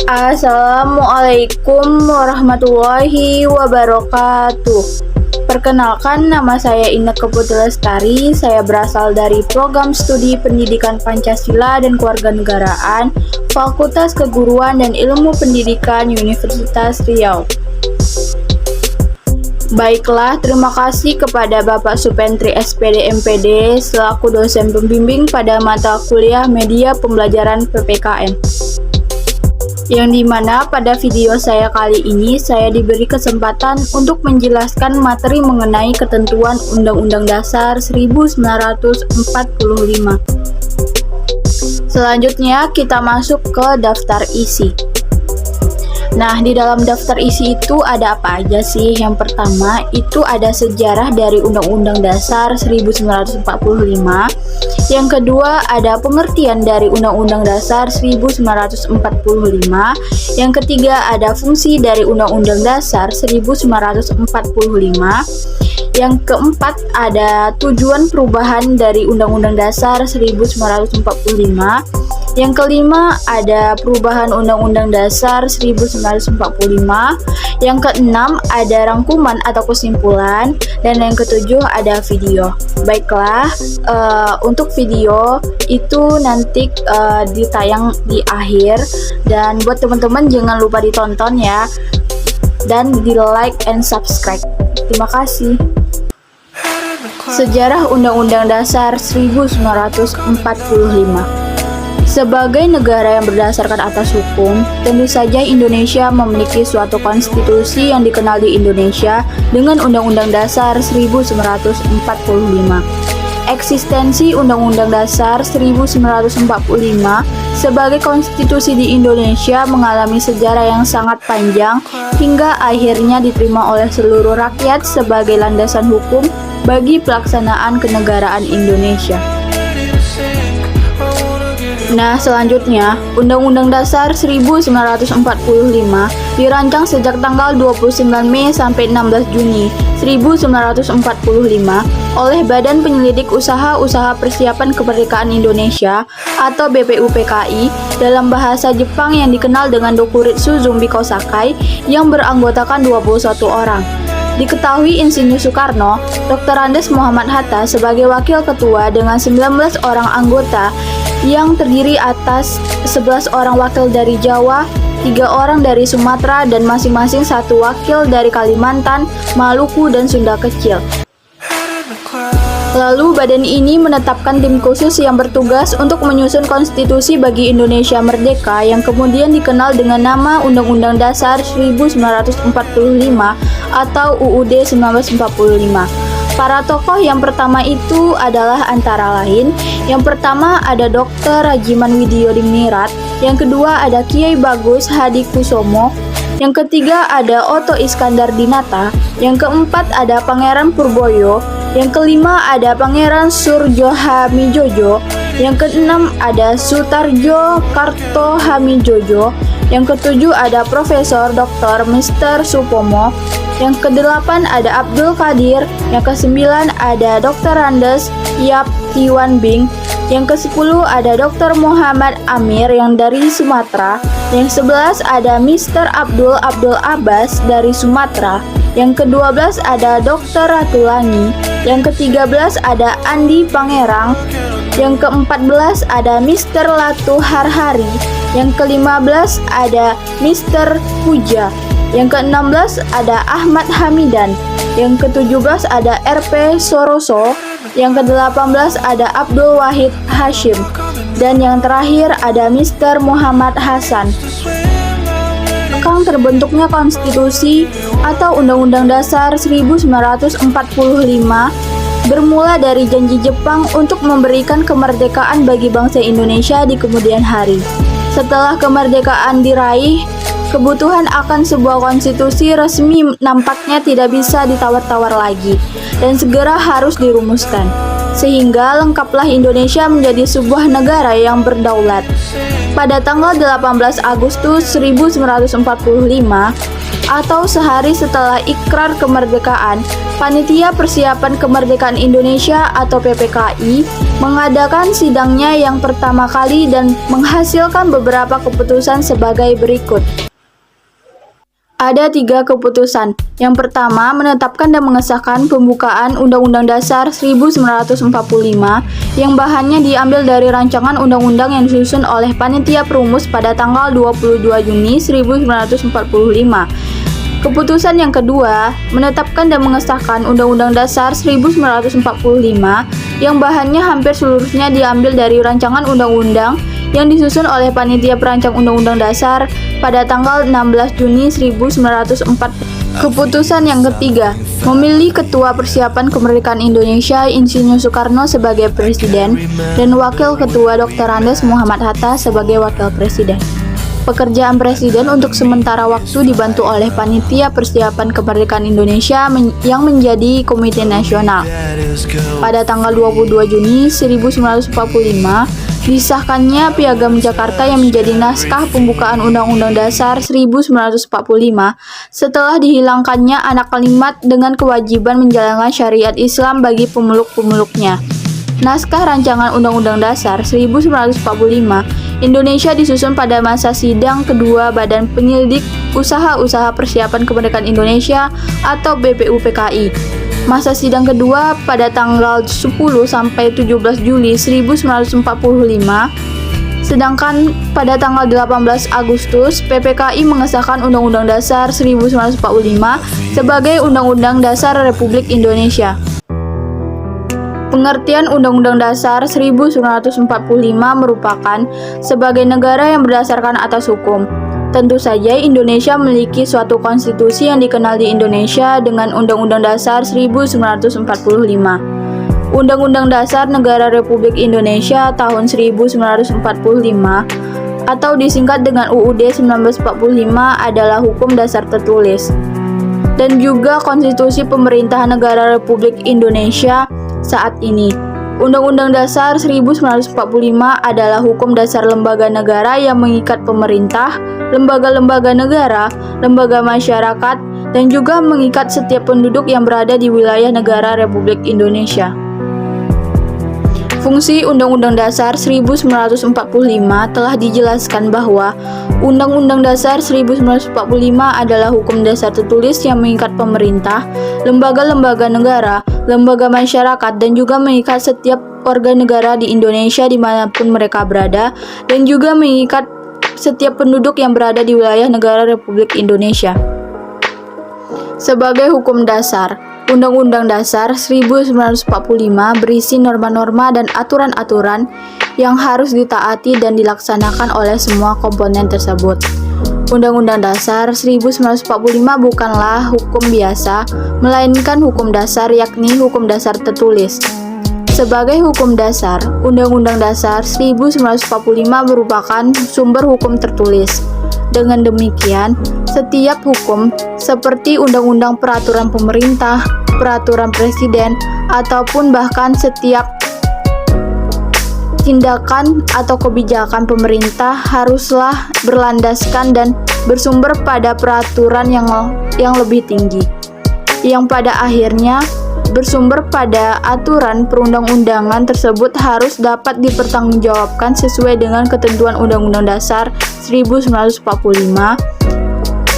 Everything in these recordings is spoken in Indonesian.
Assalamualaikum warahmatullahi wabarakatuh. Perkenalkan, nama saya Inneke Putri Lestari. Saya berasal dari Program Studi Pendidikan Pancasila dan Kewarganegaraan, Fakultas Keguruan dan Ilmu Pendidikan Universitas Riau. Baiklah, terima kasih kepada Bapak Supentri SPD MPD selaku dosen pembimbing pada mata kuliah Media Pembelajaran PPKN. Yang dimana pada video saya kali ini saya diberi kesempatan untuk menjelaskan materi mengenai ketentuan Undang-Undang Dasar 1945. Selanjutnya kita masuk ke daftar isi. Nah, di dalam daftar isi itu ada apa aja sih? Yang pertama, itu ada sejarah dari Undang-Undang Dasar 1945. Yang kedua, ada pengertian dari Undang-Undang Dasar 1945. Yang ketiga, ada fungsi dari Undang-Undang Dasar 1945. Yang keempat, ada tujuan perubahan dari Undang-Undang Dasar 1945. Yang kelima, ada perubahan Undang-Undang Dasar 1945. Yang keenam, ada rangkuman atau kesimpulan. Dan yang ketujuh, ada video. Baiklah, untuk video itu nanti ditayang di akhir. Dan buat teman-teman jangan lupa ditonton ya. Dan di like and subscribe. Terima kasih. Sejarah Undang-Undang Dasar 1945. Sebagai negara yang berdasarkan atas hukum, tentu saja Indonesia memiliki suatu konstitusi yang dikenal di Indonesia dengan Undang-Undang Dasar 1945. Eksistensi Undang-Undang Dasar 1945 sebagai konstitusi di Indonesia mengalami sejarah yang sangat panjang hingga akhirnya diterima oleh seluruh rakyat sebagai landasan hukum bagi pelaksanaan kenegaraan Indonesia. Nah, selanjutnya, Undang-Undang Dasar 1945 dirancang sejak tanggal 29 Mei sampai 16 Juni 1945 oleh Badan Penyelidik Usaha-Usaha Persiapan Kemerdekaan Indonesia atau BPUPKI dalam bahasa Jepang yang dikenal dengan Dokuritsu Zumbiko Sakai yang beranggotakan 21 orang. Diketahui Insinyur Soekarno, Dr. Andes Muhammad Hatta sebagai wakil ketua dengan 19 orang anggota yang terdiri atas 11 orang wakil dari Jawa, 3 orang dari Sumatera, dan masing-masing 1 wakil dari Kalimantan, Maluku, dan Sunda Kecil. Lalu badan ini menetapkan tim khusus yang bertugas untuk menyusun konstitusi bagi Indonesia Merdeka yang kemudian dikenal dengan nama Undang-Undang Dasar 1945 atau UUD 1945. Para tokoh yang pertama itu adalah antara lain, yang pertama ada Dr. Rajiman Widyodingrat, yang kedua ada Kiai Bagus Hadikusumo, yang ketiga ada Oto Iskandar Dinata, yang keempat ada Pangeran Purboyo, yang kelima ada Pangeran Surjohamijojo, yang keenam ada Sutarjo Kartohamijojo, yang ketujuh ada Profesor Dr. Mr. Supomo, yang kedelapan ada Abdul Qadir, yang kesembilan ada Dr. Andes Yap Tiwan Bing, yang ke-10 ada Dr. Muhammad Amir yang dari Sumatera, yang 11 ada Mr. Abdul Abbas dari Sumatera, yang ke-12 ada Dr. Ratulangi, yang ke-13 ada Andi Pangerang, yang ke-14 ada Mr. Latu Harhari, yang ke-15 ada Mr. Puja, yang ke-16 ada Ahmad Hamidan, yang ke-17 ada RP Soroso, yang ke-18 ada Abdul Wahid Hashim, dan yang terakhir ada Mr. Muhammad Hasan. Tentang terbentuknya konstitusi atau Undang-Undang Dasar 1945 bermula dari janji Jepang untuk memberikan kemerdekaan bagi bangsa Indonesia di kemudian hari. Setelah kemerdekaan diraih, kebutuhan akan sebuah konstitusi resmi nampaknya tidak bisa ditawar-tawar lagi dan segera harus dirumuskan. sehingga lengkaplah Indonesia menjadi sebuah negara yang berdaulat. Pada tanggal 18 Agustus 1945 atau sehari setelah ikrar kemerdekaan, Panitia Persiapan Kemerdekaan Indonesia atau PPKI mengadakan sidangnya yang pertama kali dan menghasilkan beberapa keputusan sebagai berikut. Ada 3 keputusan. Yang pertama, menetapkan dan mengesahkan pembukaan Undang-Undang Dasar 1945 yang bahannya diambil dari rancangan undang-undang yang disusun oleh Panitia Perumus pada tanggal 22 Juni 1945. Keputusan yang kedua, menetapkan dan mengesahkan Undang-Undang Dasar 1945 yang bahannya hampir seluruhnya diambil dari rancangan undang-undang yang disusun oleh Panitia Perancang Undang-Undang Dasar pada tanggal 16 Juni 1904. Keputusan yang ketiga, memilih Ketua Persiapan Kemerdekaan Indonesia Insinyur Soekarno sebagai Presiden dan Wakil Ketua Dr. Andes Muhammad Hatta sebagai Wakil Presiden. Pekerjaan Presiden untuk sementara waktu dibantu oleh Panitia Persiapan Kemerdekaan Indonesia yang menjadi Komite Nasional. Pada tanggal 22 Juni 1945, disahkannya Piagam Jakarta yang menjadi naskah pembukaan Undang-Undang Dasar 1945 setelah dihilangkannya anak kalimat dengan kewajiban menjalankan syariat Islam bagi pemeluk-pemeluknya. Naskah rancangan Undang-Undang Dasar 1945 Indonesia disusun pada masa sidang kedua Badan Penyelidik Usaha-Usaha Persiapan Kemerdekaan Indonesia atau BPUPKI. Masa sidang kedua pada tanggal 10 sampai 17 Juli 1945, sedangkan pada tanggal 18 Agustus PPKI mengesahkan Undang-Undang Dasar 1945 sebagai Undang-Undang Dasar Republik Indonesia. Pengertian Undang-Undang Dasar 1945 merupakan sebagai negara yang berdasarkan atas hukum. Tentu saja Indonesia memiliki suatu konstitusi yang dikenal di Indonesia dengan Undang-Undang Dasar 1945. Undang-Undang Dasar Negara Republik Indonesia tahun 1945 atau disingkat dengan UUD 1945 adalah hukum dasar tertulis. Dan juga Konstitusi Pemerintahan Negara Republik Indonesia saat ini. Undang-Undang Dasar 1945 adalah hukum dasar lembaga negara yang mengikat pemerintah, lembaga-lembaga negara, lembaga masyarakat, dan juga mengikat setiap penduduk yang berada di wilayah negara Republik Indonesia. Fungsi Undang-Undang Dasar 1945 telah dijelaskan bahwa Undang-Undang Dasar 1945 adalah hukum dasar tertulis yang mengikat pemerintah, lembaga-lembaga negara, lembaga masyarakat, dan juga mengikat setiap warga negara di Indonesia dimanapun mereka berada, dan juga mengikat setiap penduduk yang berada di wilayah negara Republik Indonesia. Sebagai hukum dasar, Undang-Undang Dasar 1945 berisi norma-norma dan aturan-aturan yang harus ditaati dan dilaksanakan oleh semua komponen tersebut. Undang-Undang Dasar 1945 bukanlah hukum biasa, melainkan hukum dasar, yakni hukum dasar tertulis. Sebagai hukum dasar, Undang-Undang Dasar 1945 merupakan sumber hukum tertulis. Dengan demikian, setiap hukum seperti undang-undang peraturan pemerintah, peraturan presiden, ataupun bahkan setiap tindakan atau kebijakan pemerintah haruslah berlandaskan dan bersumber pada peraturan yang lebih tinggi, yang pada akhirnya bersumber pada aturan perundang-undangan tersebut harus dapat dipertanggungjawabkan sesuai dengan ketentuan Undang-Undang Dasar 1945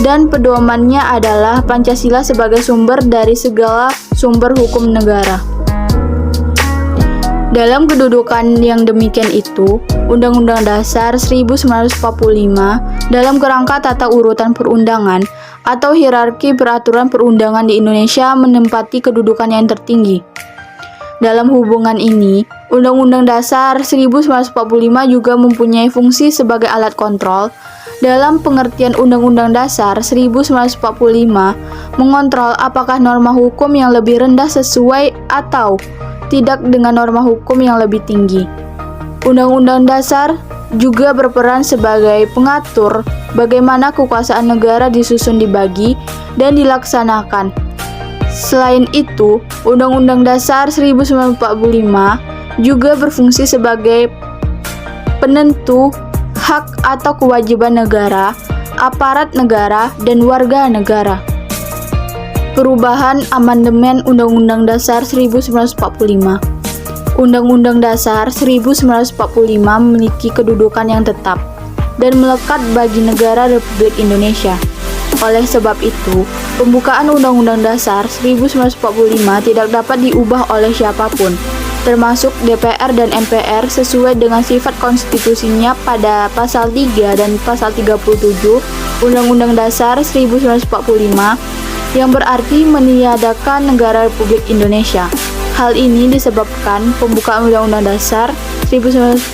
dan pedomannya adalah Pancasila sebagai sumber dari segala sumber hukum negara. Dalam kedudukan yang demikian itu, Undang-Undang Dasar 1945 dalam kerangka tata urutan perundangan atau hierarki peraturan perundangan di Indonesia menempati kedudukan yang tertinggi. Dalam hubungan ini, Undang-Undang Dasar 1945 juga mempunyai fungsi sebagai alat kontrol. Dalam pengertian Undang-Undang Dasar 1945, mengontrol apakah norma hukum yang lebih rendah sesuai atau tidak dengan norma hukum yang lebih tinggi. Undang-Undang Dasar juga berperan sebagai pengatur bagaimana kekuasaan negara disusun, dibagi, dan dilaksanakan. Selain itu, Undang-Undang Dasar 1945 juga berfungsi sebagai penentu hak atau kewajiban negara, aparat negara, dan warga negara. Perubahan amandemen Undang-Undang Dasar 1945. Undang-Undang Dasar 1945 memiliki kedudukan yang tetap dan melekat bagi negara Republik Indonesia. Oleh sebab itu, pembukaan Undang-Undang Dasar 1945 tidak dapat diubah oleh siapapun, termasuk DPR dan MPR sesuai dengan sifat konstitusinya pada pasal 3 dan pasal 37 Undang-Undang Dasar 1945 yang berarti meniadakan negara Republik Indonesia. Hal ini disebabkan pembukaan Undang-Undang Dasar 1945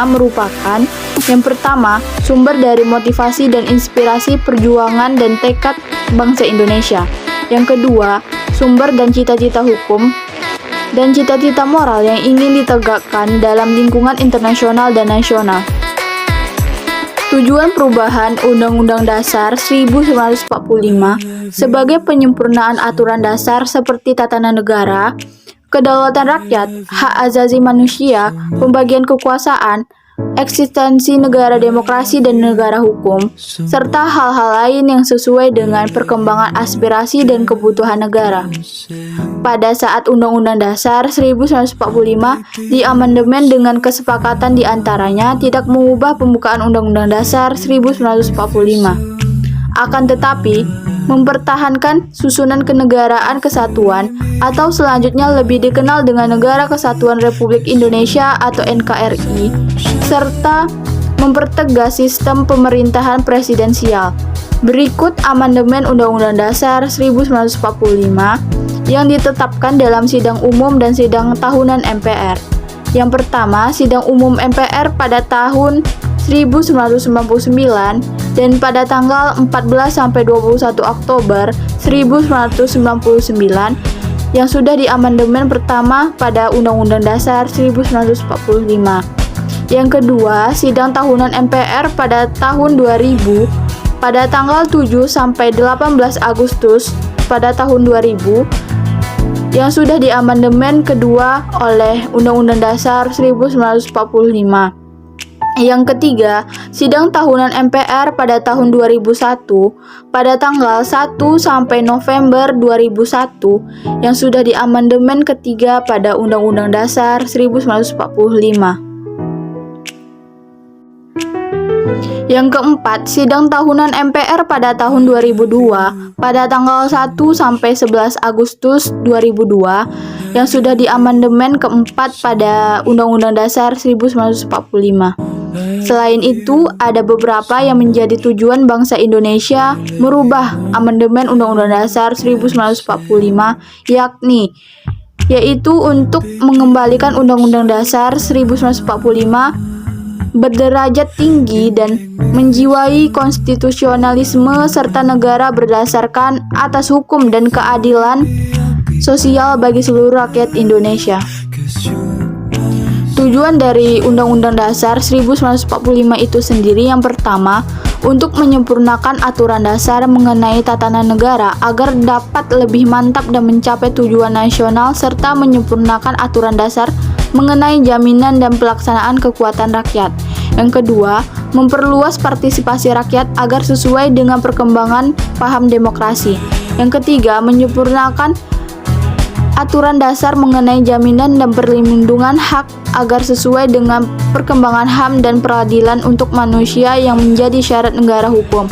merupakan yang pertama, sumber dari motivasi dan inspirasi perjuangan dan tekad bangsa Indonesia. Yang kedua, sumber dan cita-cita hukum dan cita-cita moral yang ingin ditegakkan dalam lingkungan internasional dan nasional. Tujuan perubahan Undang-Undang Dasar 1945 sebagai penyempurnaan aturan dasar seperti tatanan negara, kedaulatan rakyat, hak asasi manusia, pembagian kekuasaan, eksistensi negara demokrasi dan negara hukum, serta hal-hal lain yang sesuai dengan perkembangan aspirasi dan kebutuhan negara. Pada saat Undang-Undang Dasar 1945 diamandemen dengan kesepakatan di antaranya tidak mengubah pembukaan Undang-Undang Dasar 1945. Akan tetapi, mempertahankan susunan kenegaraan kesatuan atau selanjutnya lebih dikenal dengan Negara Kesatuan Republik Indonesia atau NKRI, serta mempertegas sistem pemerintahan presidensial. Berikut amandemen Undang-Undang Dasar 1945 yang ditetapkan dalam sidang umum dan sidang tahunan MPR. Yang pertama, sidang umum MPR pada tahun 1999 dan pada tanggal 14-21 Oktober 1999 yang sudah diamandemen pertama pada Undang-Undang Dasar 1945. Yang kedua, sidang tahunan MPR pada tahun 2000 pada tanggal 7-18 Agustus pada tahun 2000 yang sudah diamandemen kedua oleh Undang-Undang Dasar 1945. Yang ketiga, sidang tahunan MPR pada tahun 2001 pada tanggal 1 sampai November 2001 yang sudah diamandemen ketiga pada Undang-Undang Dasar 1945. Yang keempat, sidang tahunan MPR pada tahun 2002 pada tanggal 1 sampai 11 Agustus 2002 yang sudah diamandemen keempat pada Undang-Undang Dasar 1945. Selain itu, ada beberapa yang menjadi tujuan bangsa Indonesia merubah amandemen Undang-Undang Dasar 1945 yaitu untuk mengembalikan Undang-Undang Dasar 1945 berderajat tinggi dan menjiwai konstitusionalisme serta negara berdasarkan atas hukum dan keadilan sosial bagi seluruh rakyat Indonesia. Tujuan dari Undang-Undang Dasar 1945 itu sendiri yang pertama, untuk menyempurnakan aturan dasar mengenai tatanan negara agar dapat lebih mantap dan mencapai tujuan nasional serta menyempurnakan aturan dasar mengenai jaminan dan pelaksanaan kekuatan rakyat. Yang kedua, memperluas partisipasi rakyat agar sesuai dengan perkembangan paham demokrasi. Yang ketiga, menyempurnakan aturan dasar mengenai jaminan dan perlindungan hak agar sesuai dengan perkembangan HAM dan peradilan untuk manusia yang menjadi syarat negara hukum.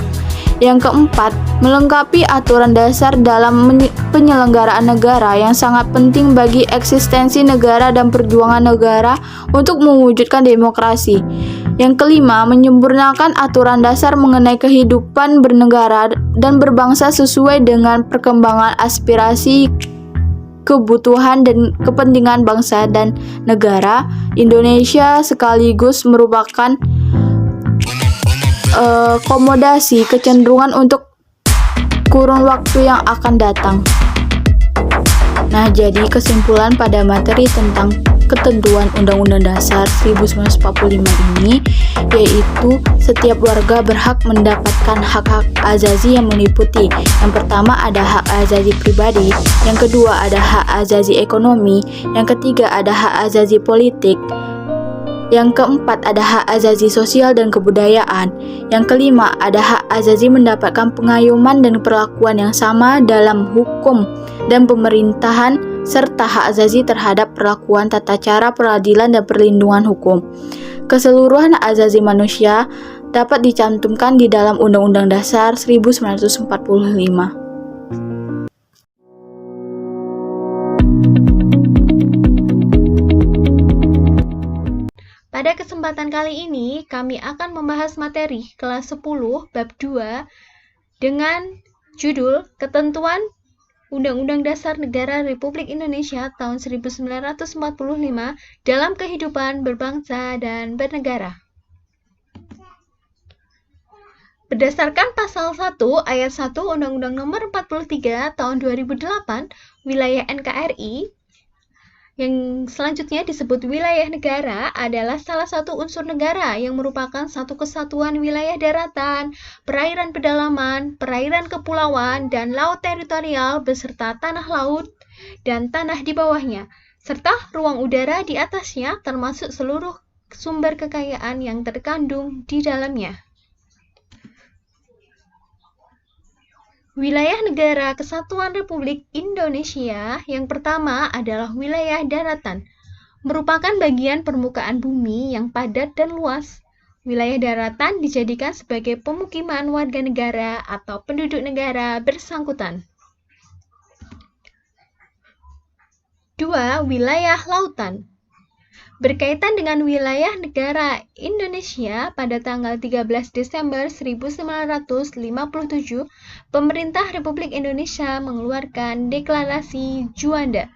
Yang keempat, melengkapi aturan dasar dalam penyelenggaraan negara yang sangat penting bagi eksistensi negara dan perjuangan negara untuk mewujudkan demokrasi. Yang kelima, menyempurnakan aturan dasar mengenai kehidupan bernegara dan berbangsa sesuai dengan perkembangan aspirasi, kebutuhan dan kepentingan bangsa dan negara Indonesia sekaligus merupakan akomodasi kecenderungan untuk kurun waktu yang akan datang. Nah, jadi kesimpulan pada materi tentang ketentuan Undang-Undang Dasar 1945 ini, yaitu setiap warga berhak mendapatkan hak-hak azazi yang meliputi. Yang pertama ada hak azazi pribadi, yang kedua ada hak azazi ekonomi, yang ketiga ada hak azazi politik, yang keempat ada hak azazi sosial dan kebudayaan, yang kelima ada hak azazi mendapatkan pengayoman dan perlakuan yang sama dalam hukum dan pemerintahan, serta hak azazi terhadap perlakuan tata cara peradilan dan perlindungan hukum. Keseluruhan hak azazi manusia dapat dicantumkan di dalam Undang-Undang Dasar 1945. Pada kesempatan kali ini, kami akan membahas materi kelas 10 bab 2 dengan judul Ketentuan Undang-Undang Dasar Negara Republik Indonesia tahun 1945 dalam kehidupan berbangsa dan bernegara. Berdasarkan pasal 1 ayat 1 Undang-Undang Nomor 43 tahun 2008, wilayah NKRI yang selanjutnya disebut wilayah negara adalah salah satu unsur negara yang merupakan satu kesatuan wilayah daratan, perairan pedalaman, perairan kepulauan, dan laut teritorial beserta tanah laut dan tanah di bawahnya, serta ruang udara di atasnya termasuk seluruh sumber kekayaan yang terkandung di dalamnya. Wilayah Negara Kesatuan Republik Indonesia yang pertama adalah wilayah daratan, merupakan bagian permukaan bumi yang padat dan luas. Wilayah daratan dijadikan sebagai pemukiman warga negara atau penduduk negara bersangkutan. 2. Wilayah lautan. Berkaitan dengan wilayah negara Indonesia, pada tanggal 13 Desember 1957, pemerintah Republik Indonesia mengeluarkan Deklarasi Juanda.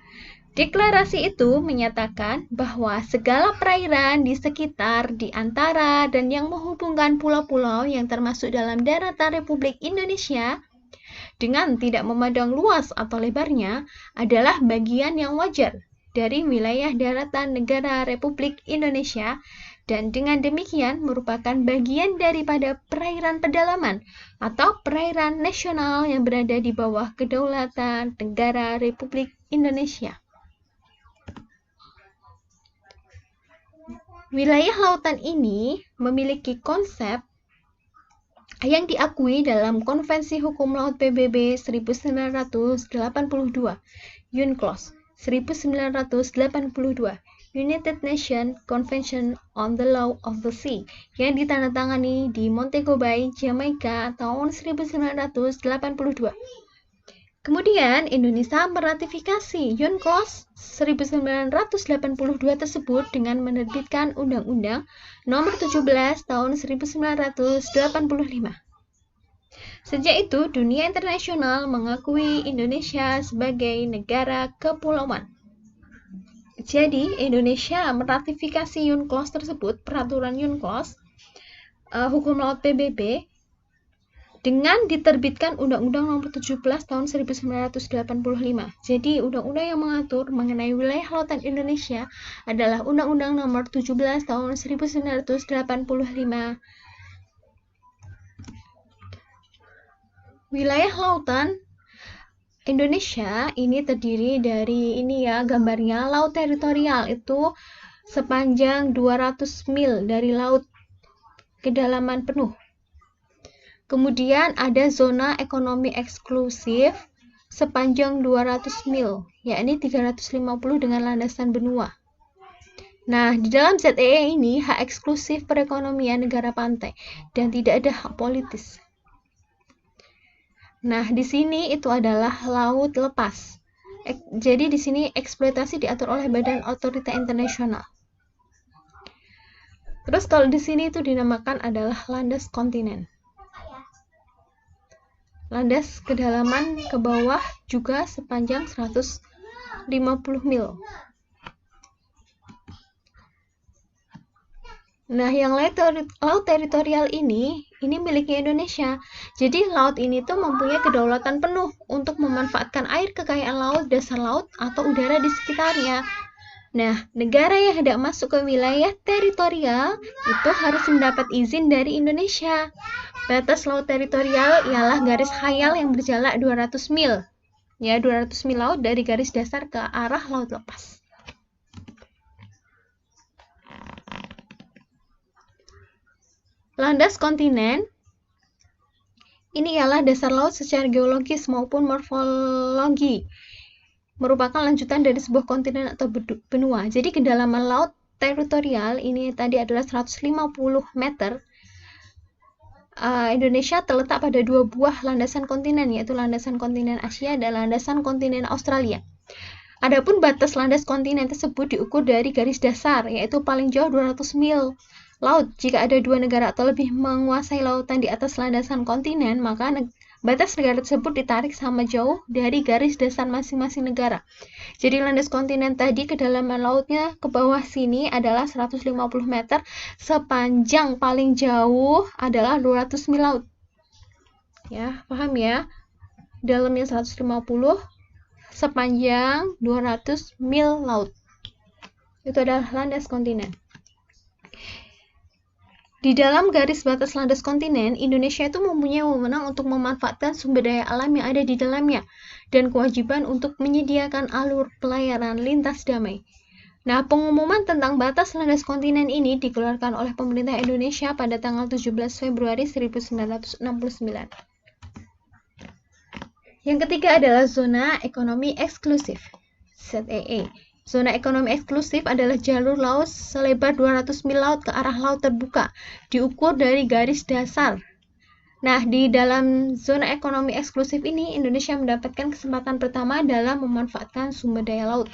Deklarasi itu menyatakan bahwa segala perairan di sekitar, di antara, dan yang menghubungkan pulau-pulau yang termasuk dalam daratan Republik Indonesia dengan tidak memandang luas atau lebarnya adalah bagian yang wajar dari wilayah daratan negara Republik Indonesia, dan dengan demikian merupakan bagian daripada perairan pedalaman atau perairan nasional yang berada di bawah kedaulatan negara Republik Indonesia. Wilayah lautan ini memiliki konsep yang diakui dalam Konvensi Hukum Laut PBB 1982, UNCLOS 1982, United Nations Convention on the Law of the Sea, yang ditandatangani di Montego Bay, Jamaika tahun 1982. Kemudian Indonesia meratifikasi UNCLOS 1982 tersebut dengan menerbitkan Undang-Undang Nomor 17 Tahun 1985. Sejak itu, dunia internasional mengakui Indonesia sebagai negara kepulauan. Jadi, Indonesia meratifikasi UNCLOS tersebut, peraturan UNCLOS, Hukum Laut PBB, dengan diterbitkan Undang-Undang Nomor 17 Tahun 1985. Jadi, undang-undang yang mengatur mengenai wilayah lautan Indonesia adalah Undang-Undang Nomor 17 Tahun 1985. Wilayah lautan Indonesia ini terdiri dari gambarnya laut teritorial itu sepanjang 200 mil dari laut kedalaman penuh. Kemudian ada zona ekonomi eksklusif sepanjang 200 mil, yakni 350 dengan landasan benua. Nah, di dalam ZEE ini hak eksklusif perekonomian negara pantai dan tidak ada hak politis. Nah, di sini itu adalah laut lepas. Jadi di sini eksploitasi diatur oleh Badan Otorita Internasional. Terus kalau di sini itu dinamakan adalah landas kontinen. Landas kedalaman ke bawah juga sepanjang 150 mil. Nah, yang laut teritorial ini miliknya Indonesia. Jadi laut ini tuh mempunyai kedaulatan penuh untuk memanfaatkan air kekayaan laut, dasar laut, atau udara di sekitarnya. Nah, negara yang hendak masuk ke wilayah teritorial itu harus mendapat izin dari Indonesia. Batas laut teritorial ialah garis khayal yang berjarak 200 mil. Ya, 200 mil laut dari garis dasar ke arah laut lepas. Landas kontinen ini ialah dasar laut secara geologis maupun morfologi. Merupakan lanjutan dari sebuah kontinen atau benua. Jadi kedalaman laut teritorial ini tadi adalah 150 meter. Indonesia terletak pada dua buah landasan kontinen, yaitu landasan kontinen Asia dan landasan kontinen Australia. Adapun batas landas kontinen tersebut diukur dari garis dasar, yaitu paling jauh 200 mil laut. Jika ada dua negara atau lebih menguasai lautan di atas landasan kontinen, maka batas negara tersebut ditarik sama jauh dari garis dasar masing-masing negara. Jadi landas kontinen tadi kedalaman lautnya ke bawah sini adalah 150 meter, sepanjang paling jauh adalah 200 mil laut. Ya, paham ya? Dalamnya 150, sepanjang 200 mil laut. Itu adalah landas kontinen. Di dalam garis batas landas kontinen, Indonesia itu mempunyai wewenang untuk memanfaatkan sumber daya alam yang ada di dalamnya dan kewajiban untuk menyediakan alur pelayaran lintas damai. Nah, pengumuman tentang batas landas kontinen ini dikeluarkan oleh pemerintah Indonesia pada tanggal 17 Februari 1969. Yang ketiga adalah zona ekonomi eksklusif, ZEE. Zona ekonomi eksklusif adalah jalur laut selebar 200 mil laut ke arah laut terbuka, diukur dari garis dasar. Nah, di dalam zona ekonomi eksklusif ini, Indonesia mendapatkan kesempatan pertama dalam memanfaatkan sumber daya laut.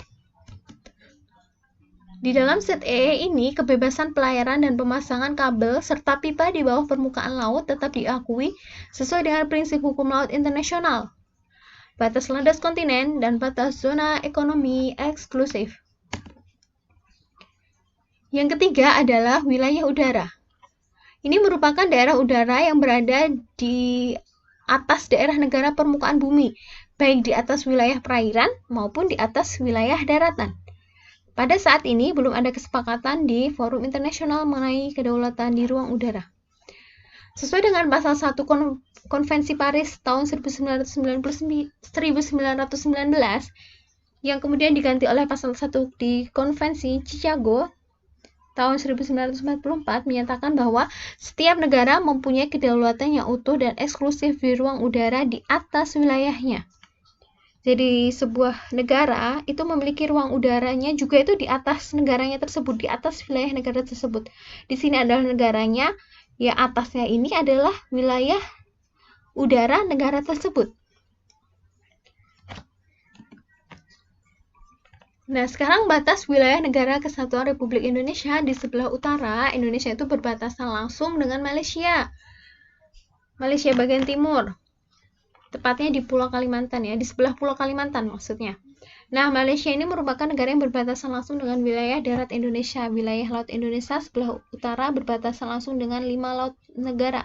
Di dalam ZEE ini, kebebasan pelayaran dan pemasangan kabel serta pipa di bawah permukaan laut tetap diakui sesuai dengan prinsip hukum laut internasional. Batas landas kontinen, dan batas zona ekonomi eksklusif. Yang ketiga adalah wilayah udara. Ini merupakan daerah udara yang berada di atas daerah negara permukaan bumi, baik di atas wilayah perairan maupun di atas wilayah daratan. Pada saat ini belum ada kesepakatan di forum internasional mengenai kedaulatan di ruang udara. Sesuai dengan pasal 1 Konvensi Paris tahun 1919 yang kemudian diganti oleh pasal 1 di Konvensi Chicago tahun 1944 menyatakan bahwa setiap negara mempunyai kedaulatan yang utuh dan eksklusif di ruang udara di atas wilayahnya. Jadi sebuah negara itu memiliki ruang udaranya juga itu di atas negaranya tersebut, di atas wilayah negara tersebut. Di sini adalah negaranya, ya atasnya ini adalah wilayah udara negara tersebut. Nah, sekarang batas wilayah negara Kesatuan Republik Indonesia di sebelah utara. Indonesia itu berbatasan langsung dengan Malaysia. Malaysia bagian timur. Tepatnya di Pulau Kalimantan ya, di sebelah Pulau Kalimantan maksudnya. Nah, Malaysia ini merupakan negara yang berbatasan langsung dengan wilayah darat Indonesia. Wilayah laut Indonesia sebelah utara berbatasan langsung dengan 5 laut negara.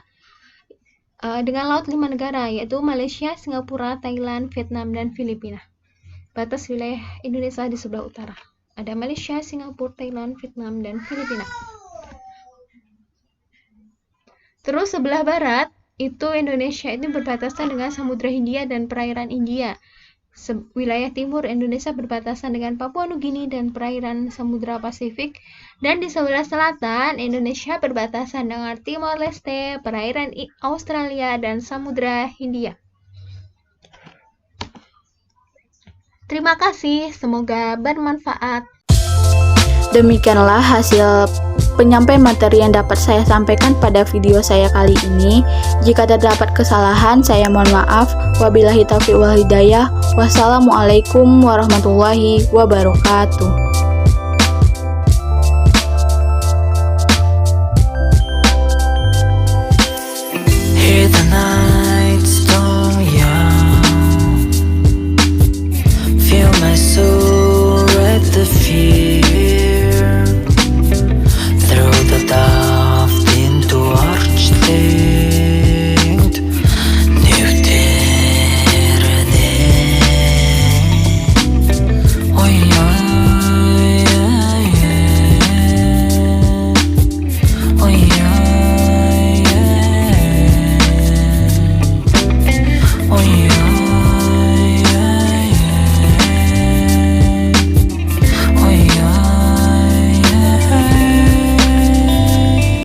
Dengan laut 5 negara, yaitu Malaysia, Singapura, Thailand, Vietnam, dan Filipina. Batas wilayah Indonesia di sebelah utara. Ada Malaysia, Singapura, Thailand, Vietnam, dan Filipina. Terus sebelah barat, itu Indonesia itu berbatasan dengan Samudra Hindia dan perairan India. Wilayah timur Indonesia berbatasan dengan Papua Nugini dan perairan Samudra Pasifik, dan di sebelah selatan Indonesia berbatasan dengan Timor Leste, perairan Australia, dan Samudra Hindia. Terima kasih, semoga bermanfaat. Demikianlah hasil penyampaian materi yang dapat saya sampaikan pada video saya kali ini. Jika terdapat kesalahan, saya mohon maaf. Wabillahi taufiq wal hidayah. Wassalamualaikum warahmatullahi wabarakatuh.